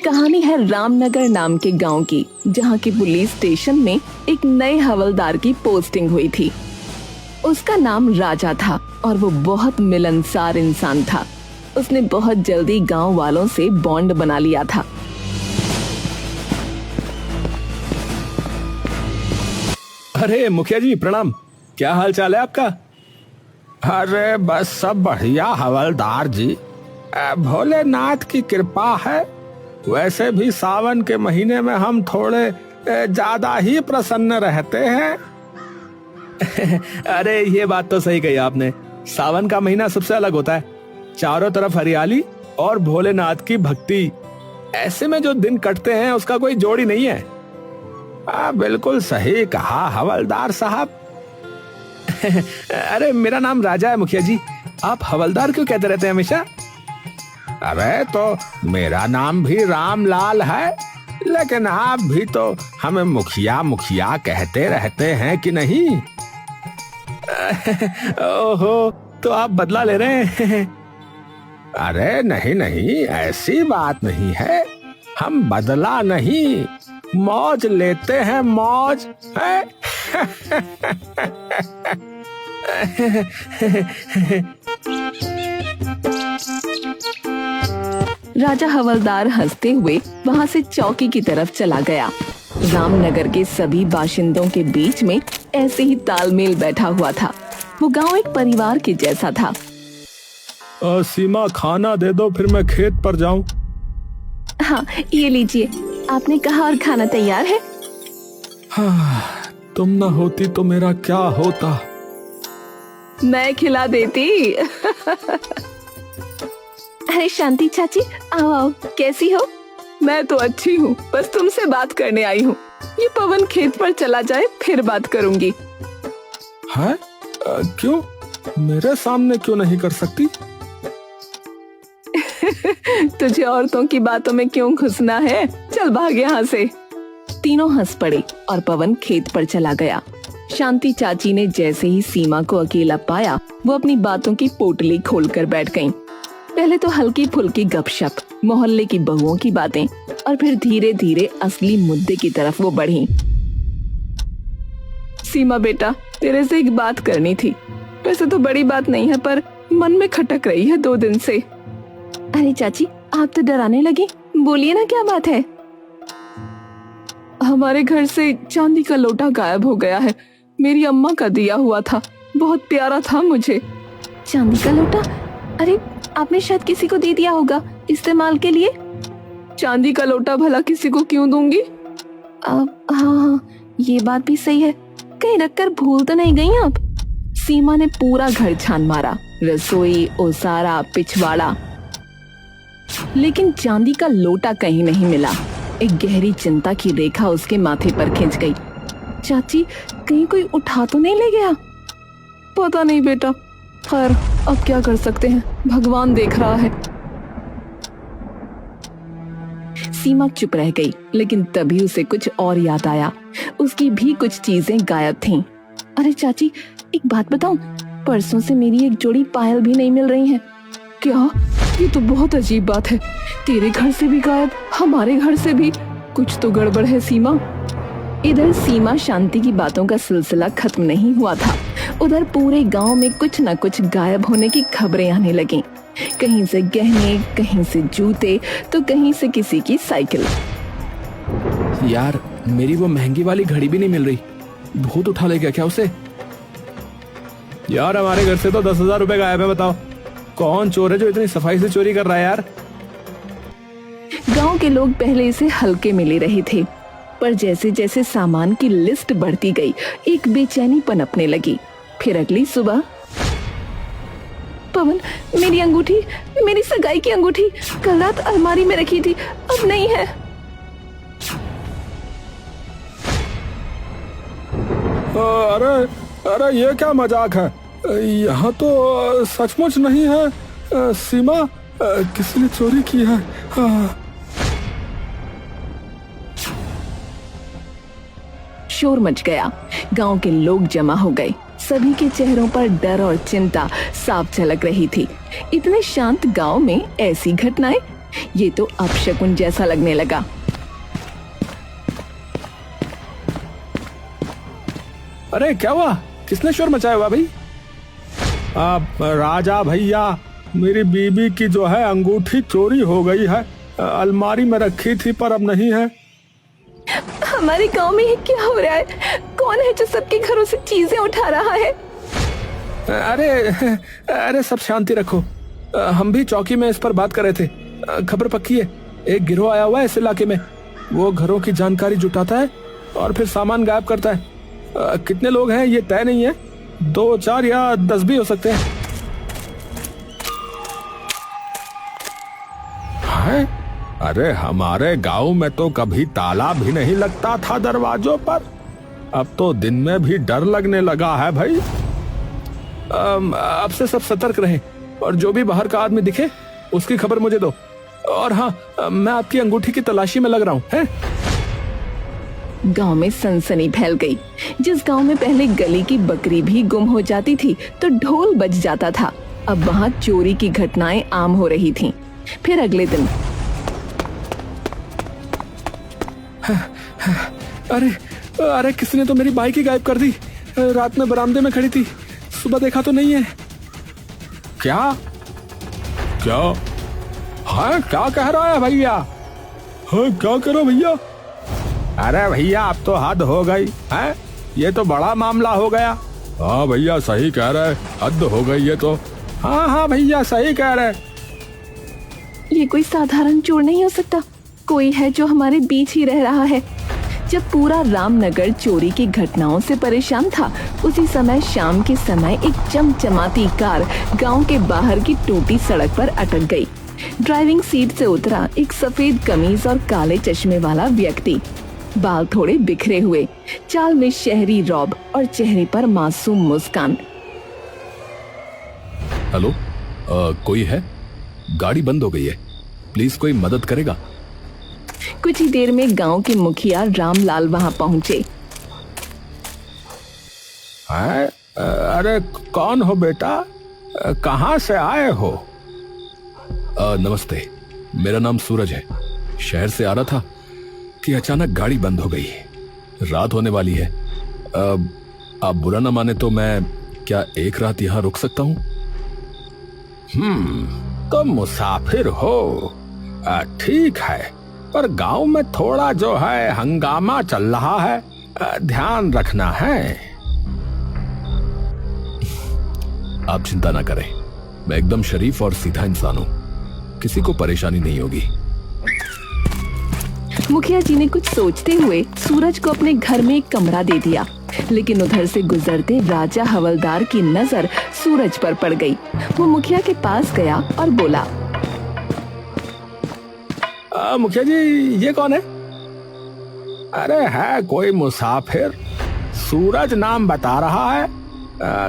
कहानी है रामनगर नाम के गांव की, जहां की पुलिस स्टेशन में एक नए हवलदार की पोस्टिंग हुई थी। उसका नाम राजा था और वो बहुत मिलनसार इंसान था। उसने बहुत जल्दी गांव वालों से बॉन्ड बना लिया था। अरे मुखिया जी प्रणाम, क्या हाल चाल है आपका? अरे बस सब बढ़िया हवलदार जी, भोलेनाथ की कृपा है। वैसे भी सावन के महीने में हम थोड़े ज्यादा ही प्रसन्न रहते हैं। अरे ये बात तो सही कही आपने, सावन का महीना सबसे अलग होता है। चारों तरफ हरियाली और भोलेनाथ की भक्ति, ऐसे में जो दिन कटते हैं उसका कोई जोड़ ही नहीं है। बिल्कुल सही कहा हवलदार साहब। अरे मेरा नाम राजा है मुखिया जी, आप हवलदार क्यों कहते रहते हैं हमेशा? अरे तो मेरा नाम भी रामलाल है, लेकिन आप भी तो हमें मुखिया मुखिया कहते रहते हैं कि नहीं? ओहो, तो आप बदला ले रहे हैं? अरे नहीं नहीं, ऐसी बात नहीं है। हम बदला नहीं, मौज लेते हैं, मौज है। राजा हवलदार हंसते हुए वहां से चौकी की तरफ चला गया। रामनगर के सभी बाशिंदों के बीच में ऐसे ही तालमेल बैठा हुआ था। वो गांव एक परिवार के जैसा था। सीमा खाना दे दो, फिर मैं खेत पर जाऊं। हाँ ये लीजिए, आपने कहा और खाना तैयार है। हाँ, तुम ना होती तो मेरा क्या होता। मैं खिला देती। अरे शांति चाची, आओ आओ, कैसी हो? मैं तो अच्छी हूँ, बस तुमसे बात करने आई हूँ। ये पवन खेत पर चला जाए फिर बात करूंगी। है? क्यों? मेरे सामने क्यों नहीं कर सकती? तुझे औरतों की बातों में क्यों घुसना है? चल भाग यहाँ से। तीनों हंस पड़े और पवन खेत पर चला गया। शांति चाची ने जैसे ही सीमा को अकेला पाया, वो अपनी बातों की पोटली खोलकर बैठ गईं। पहले तो हल्की फुल्की गपशप, मोहल्ले की बहुओं की बातें, और फिर धीरे धीरे असली मुद्दे की तरफ वो बढ़ी। सीमा बेटा, तेरे से एक बात करनी थी। वैसे तो बड़ी बात नहीं है, पर मन में खटक रही है 2 दिन से। अरे चाची, आप तो डराने लगी, बोलिए ना क्या बात है। हमारे घर से चांदी का लोटा गायब हो गया है। मेरी अम्मा का दिया हुआ था, बहुत प्यारा था मुझे। चांदी का लोटा? अरे आपने शायद किसी को दे दिया होगा इस्तेमाल के लिए। चांदी का लोटा भला किसी को क्यों दूंगी? हाँ, ये बात भी सही है। कहीं रखकर भूल तो नहीं गई आप? सीमा ने पूरा घर छान मारा, रसोई, ओसारा, पिछवाड़ा, लेकिन चांदी का लोटा कहीं नहीं मिला। एक गहरी चिंता की रेखा उसके माथे पर खिंच गई। चाची, कहीं कोई उठा तो नहीं ले गया? पता नहीं बेटा, खैर अब क्या कर सकते हैं, भगवान देख रहा है। सीमा चुप रह गई, लेकिन तभी उसे कुछ और याद आया। उसकी भी कुछ चीजें गायब थीं। अरे चाची, एक बात बताऊं, परसों से मेरी एक जोड़ी पायल भी नहीं मिल रही है। क्या? ये तो बहुत अजीब बात है। तेरे घर से भी गायब, हमारे घर से भी। कुछ तो गड़बड़ है सीमा। इधर सीमा शांति की बातों का सिलसिला खत्म नहीं हुआ था। उधर पूरे गांव में कुछ न कुछ गायब होने की खबरें आने लगीं। कहीं से गहने, कहीं से जूते, तो कहीं से किसी की साइकिल। यार, मेरी वो महंगी वाली घड़ी भी नहीं मिल रही। भूत उठा ले गया क्या उसे? यार हमारे घर से तो 10,000 रुपए गायब है। बताओ कौन चोर है जो इतनी सफाई से चोरी कर रहा है यार? गांव के लोग पहले इसे हल्के में ले रहे थे, पर जैसे जैसे सामान की लिस्ट बढ़ती गई, एक बेचैनी पनपने लगी। फिर अगली सुबह, पवन, मेरी अंगूठी, मेरी सगाई की अंगूठी कल रात अलमारी में रखी थी, अब नहीं है। अरे अरे ये क्या मजाक है? यहाँ तो सचमुच नहीं है। सीमा, किसी ने चोरी की है। शोर मच गया। गांव के लोग जमा हो गए। सभी के चेहरों पर डर और चिंता साफ झलक रही थी। इतने शांत गांव में ऐसी घटनाएं ये तो अपशकुन जैसा लगने लगा। अरे क्या हुआ, किसने शोर मचाया हुआ भाई? राजा भैया, मेरी बीबी की जो है अंगूठी चोरी हो गई है। अलमारी में रखी थी पर अब नहीं है। हमारे गांव में ये क्या हो रहा है? कौन है जो सबके घरों से चीजें उठा रहा है? अरे अरे सब शांति रखो। हम भी चौकी में इस पर बात कर रहे थे। खबर पक्की है, एक गिरोह आया हुआ है इस इलाके में। वो घरों की जानकारी जुटाता है और फिर सामान गायब करता है। कितने लोग हैं ये तय नहीं है, 2, 4 या 10 भी हो सकते हैं। है? अरे हमारे गांव में तो कभी ताला भी नहीं लगता था दरवाजों पर, अब तो दिन में भी डर लगने लगा है भाई। अब से सब सतर्क रहें और जो भी बाहर का आदमी दिखे उसकी खबर मुझे दो। और हाँ, मैं आपकी अंगूठी की तलाशी में लग रहा हूँ। हैं? गांव में सनसनी फैल गई। जिस गांव में पहले गली की बकरी भी गुम हो जाती थी तो ढोल बज जाता था, अब वहां चोरी की घटनाएं आम हो रही थीं। फिर अगले दिन अरे अरे किसने तो मेरी बाइक ही गायब कर दी। रात में बरामदे में खड़ी थी, सुबह देखा तो नहीं है। क्या क्या हाँ, क्या कह रहा है भैया? हाँ क्या करो भैया? अरे भैया अब तो हद हो गई है, ये तो बड़ा मामला हो गया। हाँ भैया सही कह रहे, हद हो गई ये तो। हाँ हाँ भैया सही कह रहे। ये कोई साधारण चोर नहीं हो सकता, कोई है जो हमारे बीच ही रह रहा है। जब पूरा रामनगर चोरी की घटनाओं से परेशान था, उसी समय शाम के समय एक चमचमाती कार गांव के बाहर की टूटी सड़क पर अटक गई। ड्राइविंग सीट से उतरा एक सफेद कमीज और काले चश्मे वाला व्यक्ति, बाल थोड़े बिखरे हुए, चाल में शहरी रौब और चेहरे पर मासूम मुस्कान। हेलो, कोई है? गाड़ी बंद हो गई है, प्लीज कोई मदद करेगा? कुछ ही देर में गांव के मुखिया रामलाल वहां पहुंचे। अरे कौन हो बेटा, कहाँ से आए हो? नमस्ते, मेरा नाम सूरज है। शहर से आ रहा था कि अचानक गाड़ी बंद हो गई। रात होने वाली है। आप बुरा ना माने तो मैं क्या एक रात यहाँ रुक सकता हूँ? तो मुसाफिर हो, ठीक है, पर गांव में थोड़ा जो है हंगामा चल रहा है, ध्यान रखना है। आप चिंता ना करें, मैं एकदम शरीफ और सीधा इंसान हूँ, किसी को परेशानी नहीं होगी। मुखिया जी ने कुछ सोचते हुए सूरज को अपने घर में एक कमरा दे दिया, लेकिन उधर से गुजरते राजा हवलदार की नजर सूरज पर पड़ गई। वो मुखिया के पास गया और बोला, मुखिया जी ये कौन है? अरे है कोई मुसाफिर, सूरज नाम बता रहा है।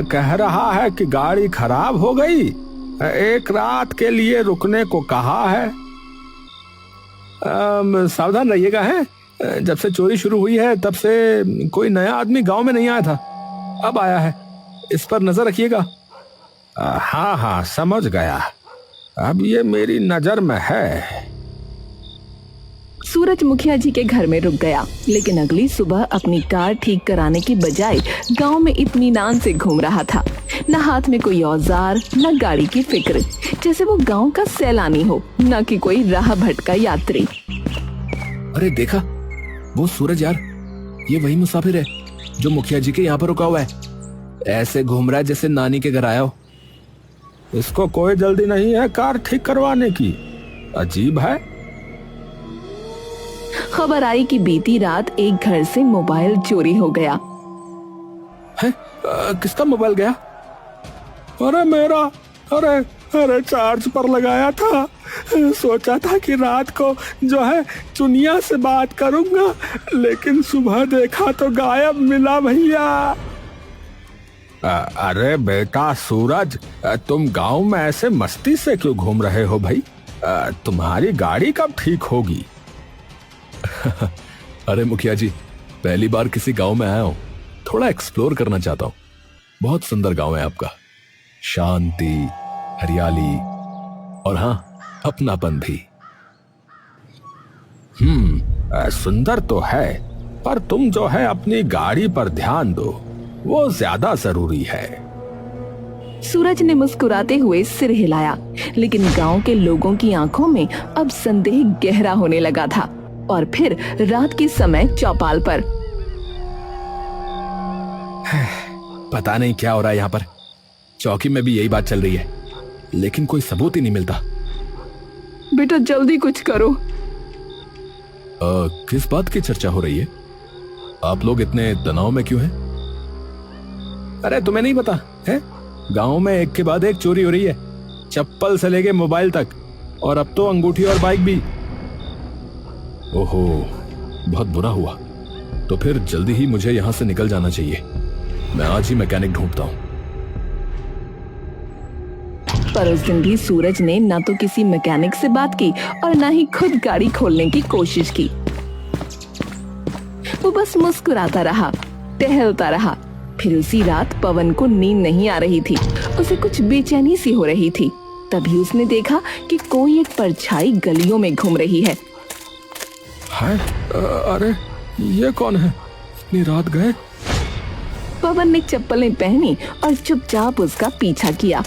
कह रहा है कि गाड़ी खराब हो गई, एक रात के लिए रुकने को कहा है। सावधान रहिएगा। है जब से चोरी शुरू हुई है तब से कोई नया आदमी गांव में नहीं आया था, अब आया है, इस पर नजर रखिएगा। हाँ हाँ समझ गया, अब ये मेरी नजर में है। सूरज मुखिया जी के घर में रुक गया, लेकिन अगली सुबह अपनी कार ठीक कराने की बजाय गांव में इत्मीनान से घूम रहा था। न हाथ में कोई औजार, न गाड़ी की फिक्र, जैसे वो गांव का सैलानी हो, न कि कोई राह भटका यात्री। अरे देखा, वो सूरज यार, ये वही मुसाफिर है जो मुखिया जी के यहाँ पर रुका हुआ है। ऐसे घूम रहा है जैसे नानी के घर आया हो। इसको कोई जल्दी नहीं है कार ठीक करवाने की, अजीब है। खबर आई कि बीती रात एक घर से मोबाइल चोरी हो गया। है? किसका मोबाइल गया? अरे मेरा, अरे चार्ज पर लगाया था, सोचा था कि रात को जो है चुनिया से बात करूंगा, लेकिन सुबह देखा तो गायब मिला भैया। अरे बेटा सूरज, तुम गांव में ऐसे मस्ती से क्यों घूम रहे हो भाई? तुम्हारी गाड़ी कब ठीक होगी? अरे मुखिया जी, पहली बार किसी गांव में आया हूं, थोड़ा एक्सप्लोर करना चाहता हूं। बहुत सुंदर गांव है आपका, शांति, हरियाली और हाँ अपनापन भी। सुंदर तो है, पर तुम जो है अपनी गाड़ी पर ध्यान दो, वो ज्यादा जरूरी है। सूरज ने मुस्कुराते हुए सिर हिलाया, लेकिन गांव के लोगों की आंखों में अब संदेह गहरा होने लगा था। और फिर रात के समय चौपाल पर पता नहीं क्या हो रहा है यहाँ पर। चौकी में भी यही बात चल रही है, लेकिन कोई सबूत ही नहीं मिलता। बेटा जल्दी कुछ करो। किस बात की चर्चा हो रही है? आप लोग इतने तनाव में क्यों हैं? अरे तुम्हें नहीं पता है? गांव में एक के बाद एक चोरी हो रही है, चप्पल से लेके मोबाइल तक, और अब तो अंगूठी और बाइक भी। ओहो, बहुत बुरा हुआ। तो फिर जल्दी ही मुझे यहां से निकल जाना चाहिए। मैं आज ही मैकेनिक ढूंढता हूं। पर उस दिन भी सूरज ने ना तो किसी मैकेनिक से बात की और ना ही खुद गाड़ी खोलने की कोशिश की। वो बस मुस्कुराता रहा, टहलता रहा। फिर उसी रात पवन को नींद नहीं आ रही थी, उसे कुछ बेचैनी सी हो रही थी। तभी उसने देखा कि कोई एक परछाई गलियों में घूम रही है। अरे ये कौन है? इतनी रात गए। पवन ने चप्पलें पहनी और चुपचाप उसका पीछा किया।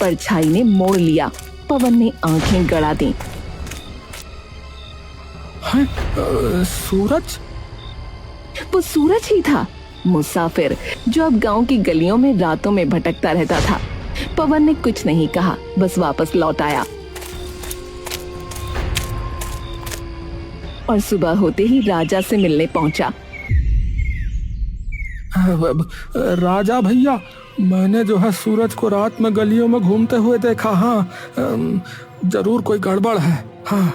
परछाई ने मोड़ लिया। पवन ने आंखें गड़ा दी। सूरज? वो सूरज ही था, मुसाफिर जो अब गांव की गलियों में रातों में भटकता रहता था। पवन ने कुछ नहीं कहा, बस वापस लौट आया। और सुबह होते ही राजा से मिलने पहुंचा। राजा भैया, मैंने जो है सूरज को रात में गलियों में घूमते हुए देखा। हाँ, जरूर कोई गड़बड़ है। हाँ।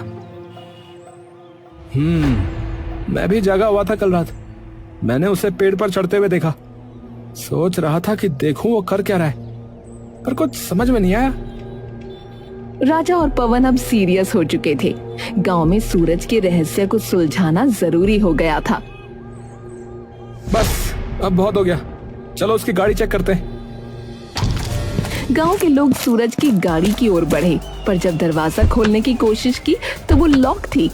मैं भी जगा हुआ था कल रात। मैंने उसे पेड़ पर चढ़ते हुए देखा। सोच रहा था कि देखूं वो कर क्या रहा है, पर कुछ समझ में नहीं आया। राजा और पवन अब सीरियस हो चुके थे। गांव में सूरज के रहस्य को सुलझाना जरूरी हो गया था। बस अब बहुत हो गया, चलो उसकी गाड़ी चेक करते हैं। गांव के लोग सूरज की गाड़ी की ओर बढ़े, पर जब दरवाजा खोलने की कोशिश की तो वो लॉक थी।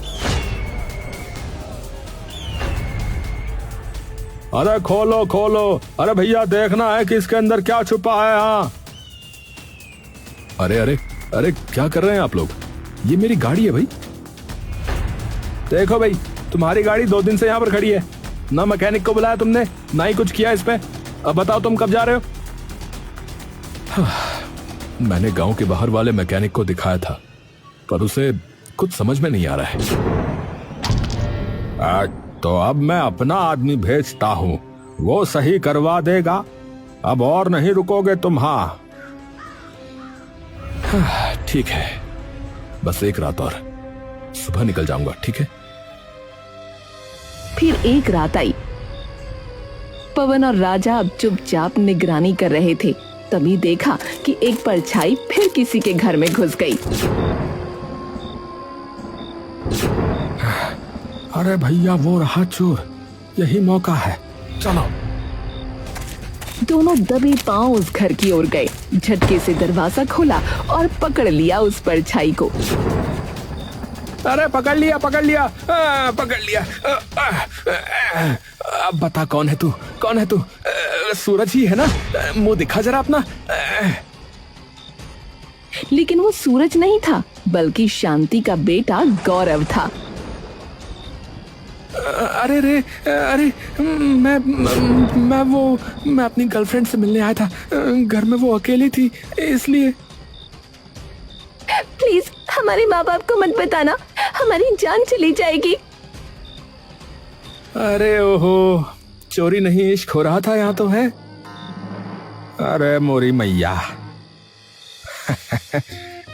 अरे खोलो खोलो, अरे भैया देखना है कि इसके अंदर क्या छुपा है। हाँ। अरे अरे अरे, क्या कर रहे हैं आप लोग? ये मेरी गाड़ी है भाई। देखो भाई, तुम्हारी गाड़ी 2 दिन से यहाँ पर खड़ी है, ना मैकेनिक को बुलाया तुमने, ना ही कुछ किया इस पे। अब बताओ तुम कब जा रहे हो? मैंने गांव के बाहर वाले मैकेनिक को दिखाया था, पर उसे कुछ समझ में नहीं आ रहा है। तो अब मैं अपना आदमी भेजता हूँ, वो सही करवा देगा। अब और नहीं रुकोगे तुम? हाँ ठीक है, बस एक रात और, सुबह निकल जाऊंगा। ठीक है। फिर एक रात आई। पवन और राजा अब चुपचाप निगरानी कर रहे थे। तभी देखा कि एक परछाई फिर किसी के घर में घुस गई। अरे भैया, वो रहा चोर, यही मौका है, चलो। दोनों दबे पांव उस घर की ओर गए, झटके से दरवाजा खोला और पकड़ लिया उस परछाई को। अरे पकड़ लिया, पकड़ लिया, पकड़ लिया। अब बता, कौन है तू? कौन है तू? सूरज ही है ना? मुंह दिखा जरा अपना। लेकिन वो सूरज नहीं था, बल्कि शांति का बेटा गौरव था। अरे रे, अरे मैं अपनी गर्लफ्रेंड से मिलने आया था। घर में वो अकेली थी, इसलिए। प्लीज हमारे माँ बाप को मत बताना, हमारी जान चली जाएगी। अरे ओहो, चोरी नहीं इश्क हो रहा था यहाँ तो है। अरे मोरी मैया,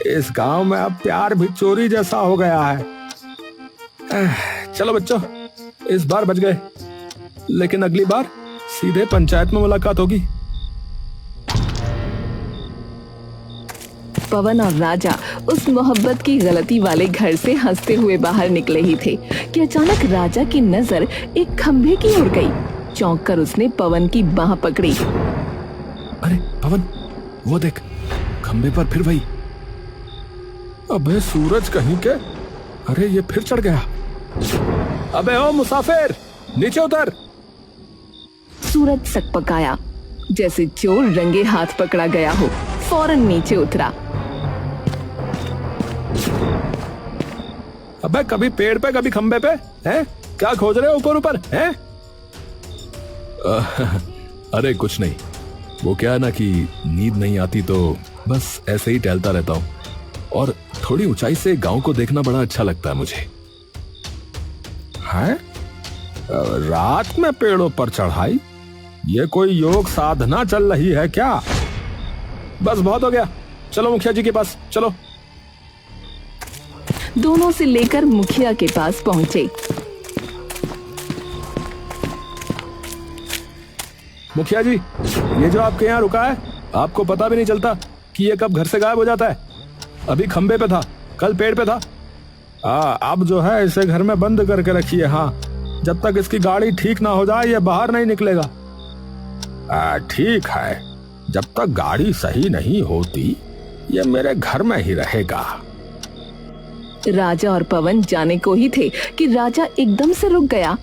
इस गांव में अब प्यार भी चोरी जैसा हो गया है। चलो बच्चों, इस बार बच गए, लेकिन अगली बार सीधे पंचायत में मुलाकात होगी। पवन और राजा उस मोहब्बत की गलती वाले घर से हंसते हुए बाहर निकले ही थे कि अचानक राजा की नजर एक खंभे की ओर गई। चौंक कर उसने पवन की बाह पकड़ी। अरे पवन, वो देख, खंभे पर फिर वही। अबे सूरज कहीं के, अरे ये फिर चढ़ गया। अबे ओ मुसाफिर, नीचे उतर। सूरज सकपकाया, जैसे चोर रंगे हाथ पकड़ा गया हो। फौरन नीचे उतरा। अबे कभी पेड़ पे कभी खंबे पे, हैं? क्या खोज रहे हो ऊपर ऊपर, हैं? अरे कुछ नहीं, वो क्या है ना कि नींद नहीं आती तो बस ऐसे ही टहलता रहता हूँ, और थोड़ी ऊंचाई से गांव को देखना बड़ा अच्छा लगता है मुझे। है रात में पेड़ों पर चढ़ाई? ये कोई योग साधना चल रही है क्या? बस बहुत हो गया, चलो मुखिया जी के पास चलो। दोनों से लेकर मुखिया के पास पहुंचे। मुखिया जी, ये जो आपके यहाँ रुका है, आपको पता भी नहीं चलता कि ये कब घर से गायब हो जाता है। अभी खंबे पे था, कल पेड़ पे था। अब जो है इसे घर में बंद करके रखिए। हाँ, जब तक इसकी गाड़ी ठीक ना हो जाए ये बाहर नहीं निकलेगा। ठीक है, जब तक गाड़ी सही नहीं होती ये मेरे घर में ही रहेगा। राजा और पवन जाने को ही थे कि राजा एकदम से रुक गया।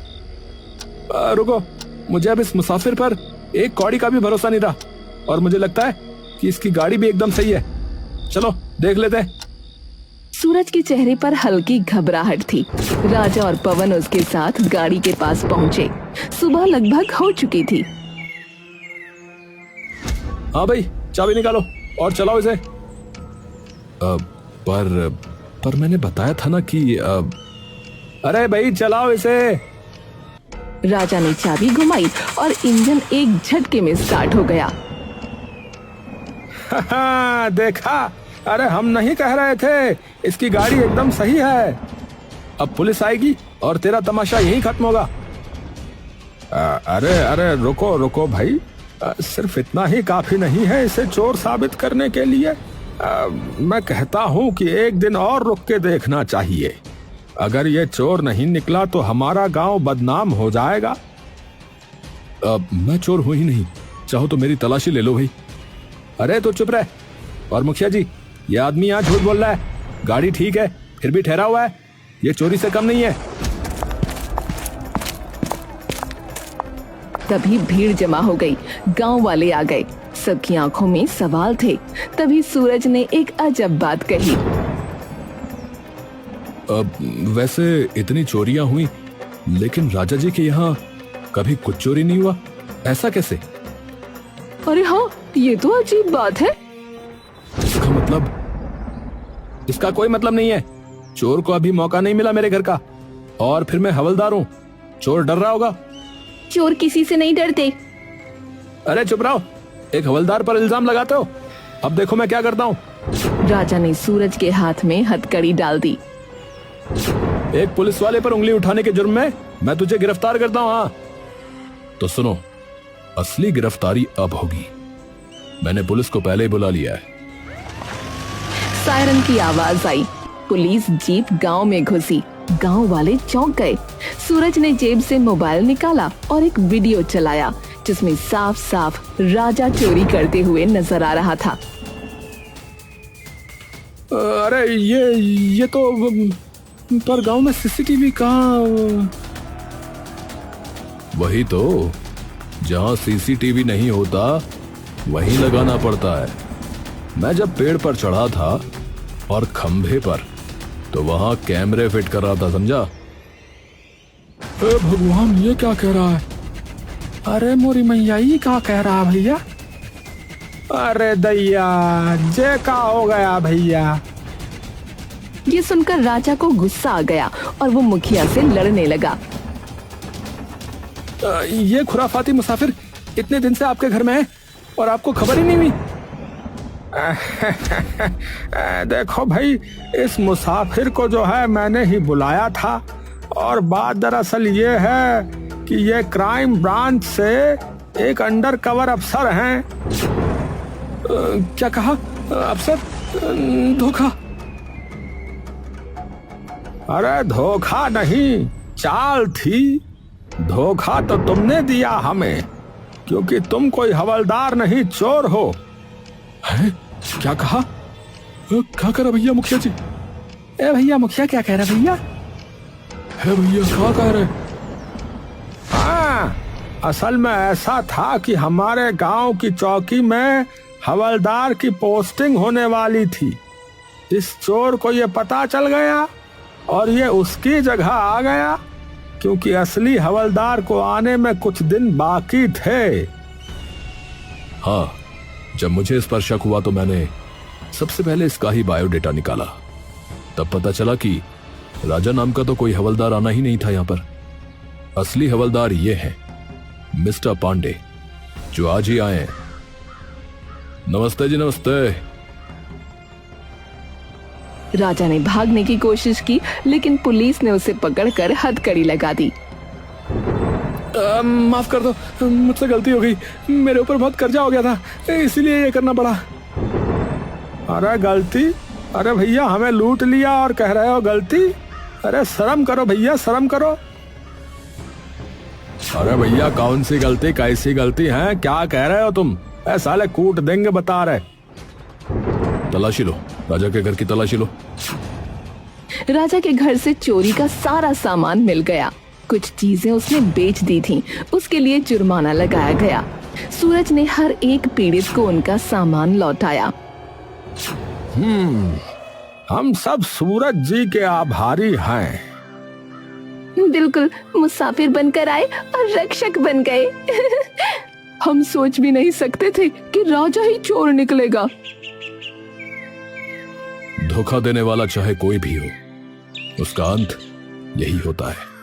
रुको, मुझे अब इस मुसाफिर पर एक कौड़ी का भी भरोसा नहीं रहा, और मुझे लगता है कि इसकी गाड़ी भी एकदम सही है। चलो देख लेते हैं। सूरज के चेहरे पर हल्की घबराहट थी। राजा और पवन उसके साथ गाड़ी के पास पहुंचे। सुबह लगभग हो चुकी थी। हाँ भाई, चाबी निकालो और चलाओ इसे। पर मैंने बताया था ना कि अरे भाई चलाओ इसे। राजा ने चाबी घुमाई और इंजन एक झटके में स्टार्ट हो गया। देखा, अरे हम नहीं कह रहे थे, इसकी गाड़ी एकदम सही है। अब पुलिस आएगी और तेरा तमाशा यहीं खत्म होगा। अरे रुको रुको भाई, सिर्फ इतना ही काफी नहीं है इसे चोर साबित करने के लिए। मैं कहता हूँ कि एक दिन और रुक के देखना चाहिए। अगर ये चोर नहीं निकला तो हमारा गांव बदनाम हो जाएगा। मैं चोर हूं ही नहीं, चाहो तो मेरी तलाशी ले लो भाई। अरे तो चुप रह। और मुखिया जी, ये आदमी यहाँ झूठ बोल रहा है। गाड़ी ठीक है फिर भी ठहरा हुआ है, ये चोरी से कम नहीं है। तभी भीड़ जमा हो गई। गांव वाले आ गए। सबकी आंखों में सवाल थे। तभी सूरज ने एक अजब बात कही। वैसे इतनी चोरियां हुई, लेकिन राजा जी के यहाँ कभी कुछ चोरी नहीं हुआ, ऐसा कैसे? अरे हाँ, ये तो अजीब बात है। इसका मतलब? इसका कोई मतलब नहीं है। चोर को अभी मौका नहीं मिला मेरे घर का, और फिर मैं हवलदार हूँ। चोर डर रहा होगा। चोर किसी से नहीं डरते। अरे चुप रहो, एक हवलदार पर इल्जाम लगाते हो। अब देखो मैं क्या करता हूँ। राजा ने सूरज के हाथ में हथकड़ी डाल दी। एक पुलिस वाले पर उंगली उठाने के जुर्म में मैं तुझे गिरफ्तार करता हूँ। हाँ तो सुनो, असली गिरफ्तारी अब होगी। मैंने पुलिस को पहले ही बुला लिया है। सायरन की आवाज आई। पुलिस जीप गांव में घुसी। गांव वाले चौंक गए। सूरज ने जेब से मोबाइल निकाला और एक वीडियो चलाया जिसमें साफ साफ राजा चोरी करते हुए नजर आ रहा था। अरे ये तो पर गांव में सीसीटीवी कहाँ? वही तो, जहां सीसीटीवी नहीं होता वहीं लगाना पड़ता है। मैं जब पेड़ पर चढ़ा था और खंभे पर, तो वहां कैमरे फिट कर रहा था, समझा? भगवान, ये क्या कह रहा है? अरे मोरी मैया, ये क्या कह रहा है भैया? अरे दैया, जे का हो गया भैया? ये सुनकर राजा को गुस्सा आ गया और वो मुखिया से लड़ने लगा। ये खुराफाती मुसाफिर इतने दिन से आपके घर में है और आपको खबर ही नहीं हुई? देखो भाई, इस मुसाफिर को जो है मैंने ही बुलाया था, और बात दरअसल ये है कि ये क्राइम ब्रांच से एक अंडर कवर अफसर हैं। क्या कहा? अफसर? धोखा? अरे धोखा नहीं, चाल थी। धोखा तो तुमने दिया हमें, क्योंकि तुम कोई हवलदार नहीं, चोर हो। है? क्या कहा? क्या करा भैया मुखिया जी? ए भैया, मुखिया क्या कह रहा भैया? है भैया, क्या कह रहे? हाँ, असल में ऐसा था कि हमारे गांव की चौकी में हवलदार की पोस्टिंग होने वाली थी। इस चोर को ये पता चल गया और ये उसकी जगह आ गया, क्योंकि असली हवलदार को आने में कुछ दिन बाकी थे। हाँ, जब मुझे इस पर शक हुआ तो मैंने सबसे पहले इसका ही बायोडेटा निकाला। तब पता चला कि राजा नाम का तो कोई हवलदार आना ही नहीं था यहाँ पर। असली हवलदार ये है मिस्टर पांडे, जो आज ही आए हैं। नमस्ते जी, नमस्ते। राजा ने भागने की कोशिश की, लेकिन पुलिस ने उसे पकड़कर हथकड़ी लगा दी। माफ कर दो, मुझसे गलती हो गई। मेरे ऊपर बहुत कर्जा हो गया था, इसीलिए ये करना पड़ा। अरे गलती? अरे भैया, हमें लूट लिया और कह रहे हो गलती? अरे शर्म करो भैया, शर्म करो। अरे भैया, कौन सी गलती, कैसी गलती है? क्या कह रहे हो तुम? ऐसा ले कूट देंगे बता रहे। तलाशी लो, राजा के घर की तलाशी लो। राजा के घर से चोरी का सारा सामान मिल गया। कुछ चीजें उसने बेच दी थीं, उसके लिए जुर्माना लगाया गया। सूरज ने हर एक पीड़ित को उनका सामान लौटाया। हम सब सूरज जी के आभारी हैं। बिल्कुल, मुसाफिर बनकर आए और रक्षक बन गए। हम सोच भी नहीं सकते थे कि राजा ही चोर निकलेगा। धोखा देने वाला चाहे कोई भी हो, उसका अंत यही होता है।